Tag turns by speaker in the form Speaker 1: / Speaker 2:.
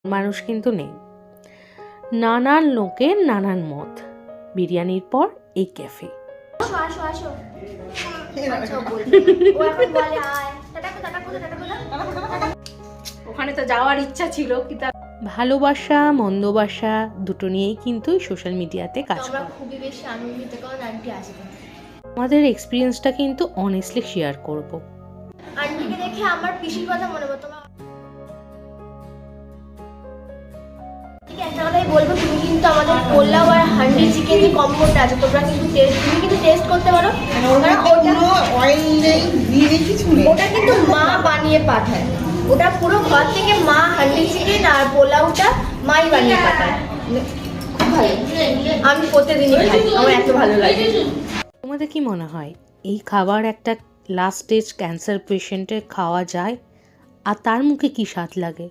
Speaker 1: মানুষ কিন্তু নেই। নানান লোকের নানান মত। বিরিয়ানির পর এই ক্যাফে।
Speaker 2: ওখানে তো যাওয়ার ইচ্ছা ছিল, কিন্তু
Speaker 1: ভালোবাসা মন্দবাসা দুটো নিয়েই কিন্তু সোশ্যাল মিডিয়াতে কাজ করে।
Speaker 2: খুবই বেশি আনন্দিত কারণ আন্টি আসবে।
Speaker 1: আমাদের এক্সপিরিয়েন্সটা কিন্তু অনেস্টলি শেয়ার করব।
Speaker 2: আন্টিকে দেখে আমার পিসির কথা মনে পড়তো। একটা কথাই বলবো, তুমি কিন্তু আমাদের পোলাও আর হান্ডি চিকেন যে কম্বোটা আছে তোমরা কিন্তু টেস্ট করতে পারো। ওটা কিন্তু মা বানিয়ে পাঠায়, ওটা পুরো ঘর থেকে মা হান্ডি চিকেন আর পোলাওটা মাই বানিয়ে পাঠায়। খুব ভালো, আমি প্রতিদিনই খাই, আমার এত ভালো লাগে।
Speaker 1: তোমাদের কি মনে হয় এই খাবার একটা লাস্ট স্টেজ ক্যান্সার পেশেন্টের খাওয়া যায়? আর তার মুখে কি স্বাদ লাগে?